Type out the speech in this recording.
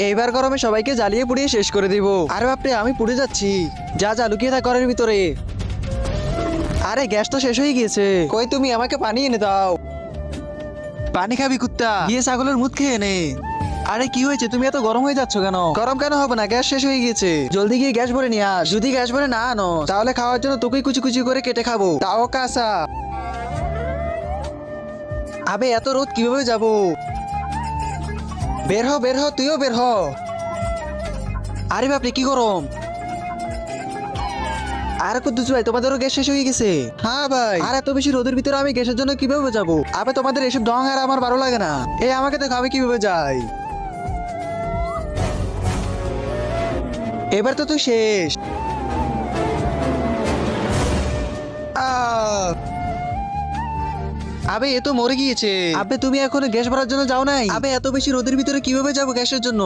এইবার গরমে সবাইকে জ্বালিয়ে পুড়িয়ে শেষ করে দিব। আরে বাপরে, আমি পুড়ে যাচ্ছি। যা যা, লুকিয়ে থাক ঘরের ভিতরে। আরে গ্যাস তো শেষ হয়ে গিয়েছে। কই তুমি, আমাকে পানি এনে দাও। পানি খাবি কুত্তা, গিয়ে ছাগলের মুখ খেয়ে নে। আরে কি হয়েছে, তুমি এত গরম হয়ে যাচ্ছ কেন? গরম কেন হবে না, গ্যাস শেষ হয়ে গিয়েছে। জলদি গিয়ে গ্যাস ভরে নিয়ে আস। যদি গ্যাস ভরে না আনো তাহলে খাওয়ার জন্য তোকেই কুচি কুচি করে কেটে খাবো, তাও কাঁচা। আবে এত রোদ কিভাবে যাব? বের হ বের হ, তুইও বের হ। আরে বাপরে কি গরম। আর কুদ্দুস ভাই, তোমাদেরও গ্যাস শেষ হয়ে গেছে? হ্যাঁ ভাই। আর এত বেশি রোদের ভিতরে আমি গ্যাসের জন্য কিভাবে যাবো? আবে তোমাদের এসব ঢং আর আমার ভালো লাগে না। এই আমাকে দেখো আমি কিভাবে যাই। এবার তো তুই শেষ। আহ! আবে এ তো মরে গিয়েছে। আবে তুমি এখনো গ্যাস ভরার জন্য যাও নাই? আবে এত বেশি রোদের ভিতরে কিভাবে যাবো গ্যাসের জন্য?